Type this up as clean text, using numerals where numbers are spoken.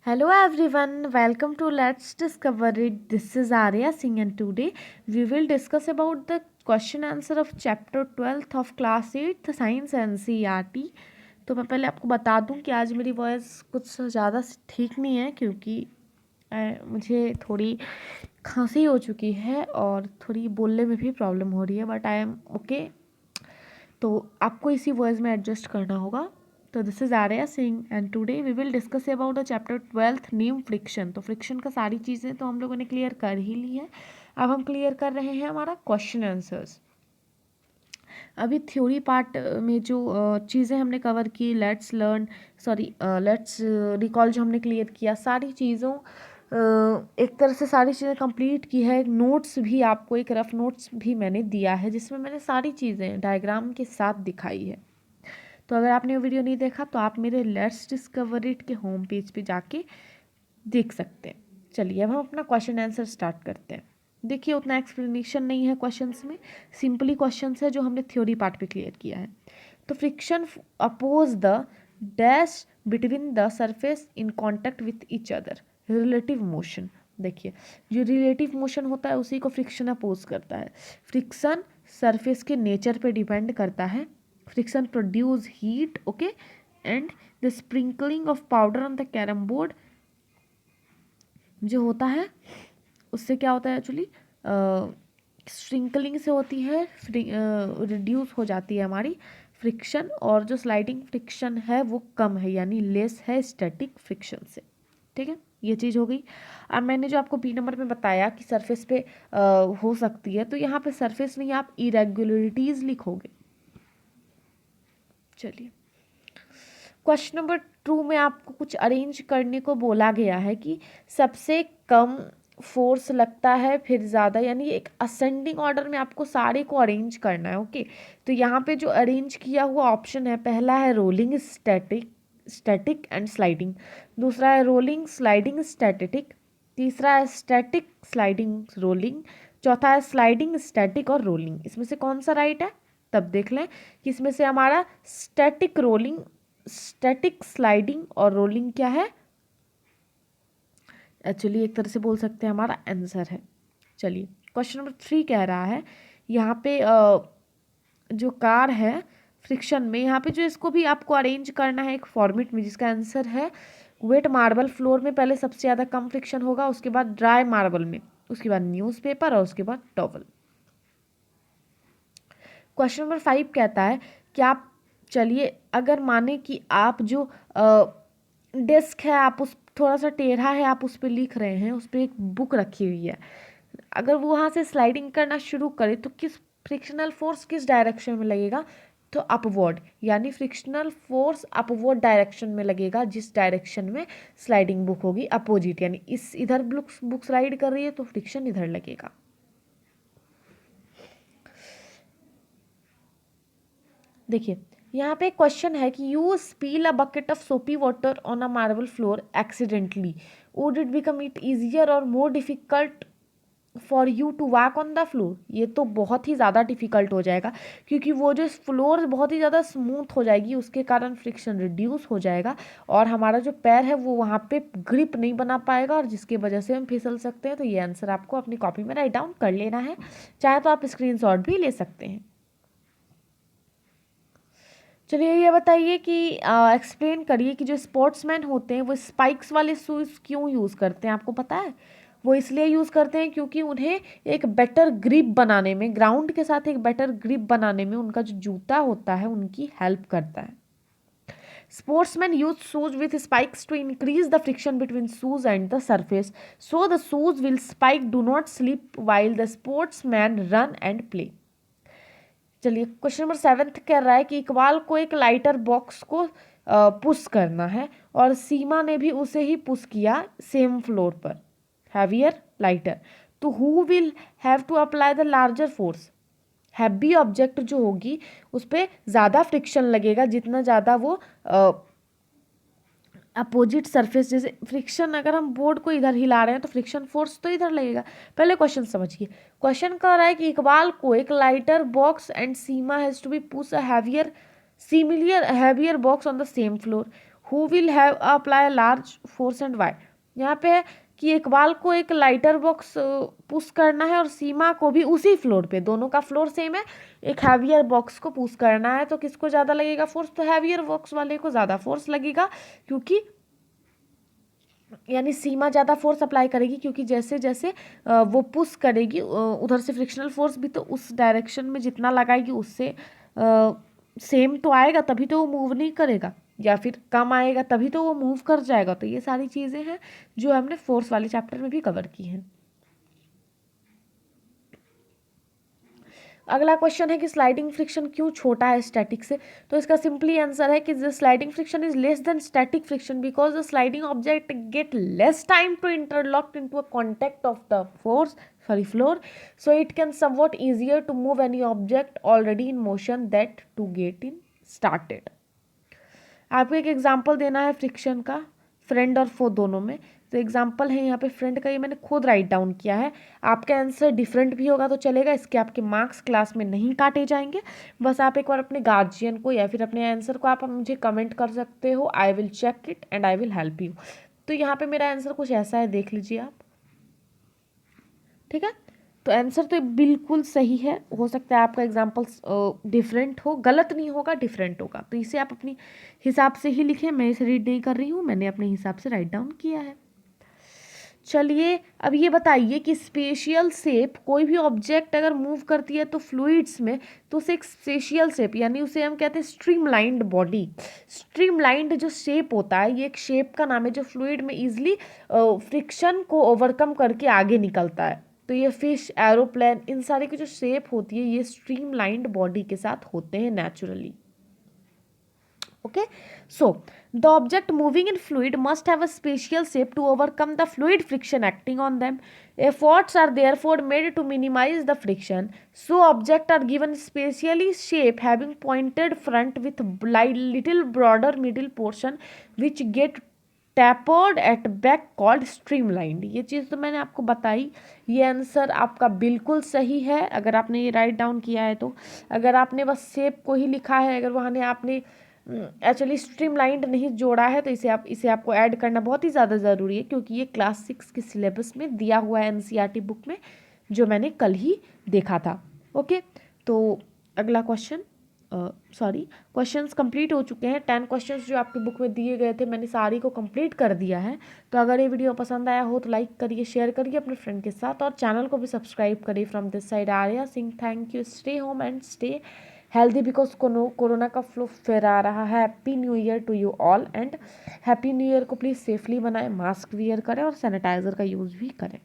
Hello everyone, welcome to Let's Discover It. This is Arya Singh and today we will discuss about the question answer of chapter 12th of class 8th Science NCERT. तो मैं पहले आपको बता दूं कि आज मेरी voice कुछ ज़्यादा ठीक नहीं है क्योंकि मुझे थोड़ी खांसी हो चुकी है और थोड़ी बोलने में भी प्रॉब्लम हो रही है बट आई एम ओके। तो आपको इसी वॉइस में एडजस्ट करना होगा। तो this is Arya Singh and today we will discuss about the chapter 12th new friction. तो फ्रिक्शन का सारी चीज़ें तो हम लोगों ने क्लियर कर ही ली है। अब हम क्लियर कर रहे हैं हमारा क्वेश्चन आंसर्स। अभी थ्योरी पार्ट में जो चीज़ें हमने कवर की, लेट्स रिकॉल जो हमने क्लियर किया, सारी चीज़ों एक तरह से सारी चीज़ें कंप्लीट की है। नोट्स भी आपको एक रफ नोट्स भी मैंने दिया है जिसमें मैंने सारी चीज़ें डायग्राम के साथ दिखाई है। तो अगर आपने वो वीडियो नहीं देखा तो आप मेरे लेट्स डिस्कवर इट के होम पेज पे जाके देख सकते हैं। चलिए अब हम अपना क्वेश्चन आंसर स्टार्ट करते हैं। देखिए उतना एक्सप्लेनेशन नहीं है क्वेश्चंस में, सिंपली क्वेश्चंस है जो हमने थ्योरी पार्ट पे क्लियर किया है। तो friction oppose the dash between the surface in contact with each other, relative motion. देखिए जो रिलेटिव मोशन होता है उसी को फ्रिक्शन अपोज करता है। फ्रिक्शन सरफेस के नेचर पे डिपेंड करता है। Friction produce heat, okay, and the sprinkling of powder on the carrom board जो होता है उससे क्या होता है एक्चुअली, स्प्रिंकलिंग से होती है, रिड्यूस हो जाती है हमारी फ्रिक्शन, और जो स्लाइडिंग फ्रिक्शन है वो कम है यानी लेस है स्टैटिक फ्रिक्शन से। ठीक है, ये चीज़ हो गई। अब मैंने जो आपको बी नंबर में बताया कि सरफेस पे हो सकती है, तो यहाँ पे सरफेस नहीं आप इरेगुलरिटीज लिखोगे। चलिए क्वेश्चन नंबर 2 में आपको कुछ अरेंज करने को बोला गया है कि सबसे कम फोर्स लगता है फिर ज़्यादा, यानी एक असेंडिंग ऑर्डर में आपको सारे को अरेंज करना है। ओके, तो यहाँ पे जो अरेंज किया हुआ ऑप्शन है, पहला है रोलिंग स्टैटिक एंड स्लाइडिंग, दूसरा है रोलिंग स्लाइडिंग स्टैटिक, तीसरा है स्टैटिक स्लाइडिंग रोलिंग, चौथा है स्लाइडिंग स्टैटिक और रोलिंग। इसमें से कौन सा राइट है? तब देख लें कि इसमें से हमारा स्टैटिक रोलिंग, स्टैटिक स्लाइडिंग और रोलिंग क्या है, एक्चुअली एक तरह से बोल सकते हैं हमारा आंसर है। चलिए क्वेश्चन नंबर 3 कह रहा है यहाँ पे जो कार है फ्रिक्शन में, यहाँ पे जो इसको भी आपको अरेंज करना है एक फॉर्मेट में जिसका आंसर है वेट मार्बल फ्लोर में पहले सबसे ज़्यादा कम फ्रिक्शन होगा, उसके बाद ड्राई मार्बल में, उसके बाद न्यूज़पेपर और उसके बाद टॉवल। क्वेश्चन नंबर 5 कहता है कि आप, चलिए अगर माने कि आप जो डेस्क है आप उस थोड़ा सा टेढ़ा है, आप उस पर लिख रहे हैं, उस पर एक बुक रखी हुई है, अगर वो वहाँ से स्लाइडिंग करना शुरू करे तो किस फ्रिक्शनल फोर्स किस डायरेक्शन में लगेगा? तो अपवर्ड, यानी फ्रिक्शनल फोर्स अपवर्ड डायरेक्शन में लगेगा। जिस डायरेक्शन में स्लाइडिंग बुक होगी अपोजिट, यानी इस इधर बुक स्लाइड कर रही है तो फ्रिक्शन इधर लगेगा। देखिए यहाँ पे क्वेश्चन है कि you spill a bucket of soapy water on a marble floor accidentally, would it become it easier or more difficult for you to walk on the floor? ये तो बहुत ही ज़्यादा डिफिकल्ट हो जाएगा क्योंकि वो जो फ्लोर बहुत ही ज़्यादा स्मूथ हो जाएगी, उसके कारण फ्रिक्शन रिड्यूस हो जाएगा और हमारा जो पैर है वो वहाँ पे ग्रिप नहीं बना पाएगा और जिसकी वजह से हम फिसल सकते हैं। तो ये आंसर आपको अपनी कॉपी में राइट डाउन कर लेना है, चाहे तो आप स्क्रीनशॉट भी ले सकते हैं। चलिए ये बताइए कि एक्सप्लेन करिए कि जो स्पोर्ट्समैन होते हैं वो स्पाइक्स वाले शूज़ क्यों यूज़ करते हैं? आपको पता है? वो इसलिए यूज़ करते हैं क्योंकि उन्हें एक बेटर ग्रिप बनाने में, ग्राउंड के साथ एक बेटर ग्रिप बनाने में उनका जो जूता होता है उनकी हेल्प करता है। Sportsmen use shoes with spikes to increase the friction between shoes and the surface, so the shoes will spike do not slip while the sportsman run and play. चलिए क्वेश्चन नंबर 7 कह रहा है कि इकबाल को एक lighter box को push करना है और सीमा ने भी उसे ही पुश किया सेम फ्लोर पर, हैवियर लाइटर, तो who will have to apply the larger force? Heavy object जो होगी उस पर ज़्यादा फ्रिक्शन लगेगा, जितना ज़्यादा वो अपोजिट सरफेस, जैसे फ्रिक्शन अगर हम बोर्ड को इधर हिला रहे हैं तो फ्रिक्शन फोर्स तो इधर लगेगा। पहले क्वेश्चन समझिए, क्वेश्चन कह रहा है कि इकबाल को एक lighter box and Seema has to be push a heavier, similar heavier box on the same floor, who will have apply large force and why. यहाँ पे है कि इकबाल को एक लाइटर बॉक्स पुश करना है और सीमा को भी उसी फ्लोर पे, दोनों का फ्लोर सेम है, एक हैवियर बॉक्स को पुश करना है। तो किसको ज़्यादा लगेगा फोर्स? तो हैवियर बॉक्स वाले को ज़्यादा फोर्स लगेगा, क्योंकि यानी सीमा ज़्यादा फोर्स अप्लाई करेगी, क्योंकि जैसे जैसे वो पुश करेगी उधर से फ्रिक्शनल फोर्स भी तो उस डायरेक्शन में जितना लगाएगी उससे सेम तो आएगा, तभी तो वो मूव नहीं करेगा, या फिर कम आएगा तभी तो वो मूव कर जाएगा। तो ये सारी चीज़ें हैं जो हमने फोर्स वाले चैप्टर में भी कवर की हैं। अगला क्वेश्चन है कि स्लाइडिंग फ्रिक्शन क्यों छोटा है स्टैटिक से। तो इसका सिंपली आंसर है कि the sliding friction is less than static friction because the sliding object get less time to interlock into a contact of the floor, so it can somewhat easier to move any object already in motion that to get in started। आपको एक example देना है friction का, friend और फो दोनों में। तो example है यहाँ पे फ्रेंड का, ये मैंने खुद राइट डाउन किया है। आपका आंसर डिफरेंट भी होगा तो चलेगा, इसके आपके मार्क्स क्लास में नहीं काटे जाएंगे। बस आप एक बार अपने गार्जियन को या फिर अपने आंसर को आप मुझे कमेंट कर सकते हो, I will check it and I will help you. तो यहाँ पे मेरा आंसर कुछ ऐसा है, देख लीजिए आप, ठीक है। तो आंसर तो बिल्कुल सही है, हो सकता है आपका एग्जाम्पल डिफरेंट हो, गलत नहीं होगा, डिफरेंट होगा। तो इसे आप अपनी हिसाब से ही लिखें, मैं इसे रीड नहीं कर रही हूँ, मैंने अपने हिसाब से राइट डाउन किया है। चलिए अब ये बताइए कि स्पेशियल शेप, कोई भी ऑब्जेक्ट अगर मूव करती है तो फ्लूइड्स में, तो उसे एक स्पेशियल शेप, यानी उसे हम कहते हैं स्ट्रीमलाइंड बॉडी। स्ट्रीमलाइंड जो शेप होता है, ये एक शेप का नाम है जो फ्लूइड में इजिली फ्रिक्शन को ओवरकम करके आगे निकलता है। तो ये फिश, एरोप्लेन, इन सारे की जो शेप होती है ये स्ट्रीमलाइंड बॉडी के साथ होते हैं naturally. Okay, so the object moving in fluid must have a special shape to overcome the fluid friction acting on them. Efforts are therefore made to minimize the friction, so objects are given specially shape having pointed front with little broader middle portion which get tapered at back called streamlined. ये चीज़ तो मैंने आपको बताई, ये answer आपका बिल्कुल सही है अगर आपने ये राइट डाउन किया है। तो अगर आपने बस शेप को ही लिखा है, अगर वहाँ ने आपने एक्चुअली स्ट्रीमलाइंड नहीं जोड़ा है, तो इसे आपको ऐड करना बहुत ही ज़्यादा ज़रूरी है, क्योंकि ये क्लास 6 के सिलेबस में दिया हुआ है एनसीईआरटी बुक में, जो मैंने कल ही देखा था। ओके, तो अगला क्वेश्चन, क्वेश्चंस कंप्लीट हो चुके हैं। 10 क्वेश्चंस जो आपकी बुक में दिए गए थे मैंने सारी को कंप्लीट कर दिया है। तो अगर ये वीडियो पसंद आया हो तो लाइक करिए, शेयर करिए अपने फ्रेंड के साथ, और चैनल को भी सब्सक्राइब करिए। From this side Arya Singh, thank you, stay home and stay healthy because corona का फ्लो फिर आ रहा है। Happy new year to you all, and happy new year को प्लीज़ सेफली बनाएं, मास्क वियर करें और सैनिटाइज़र का यूज़ भी करें।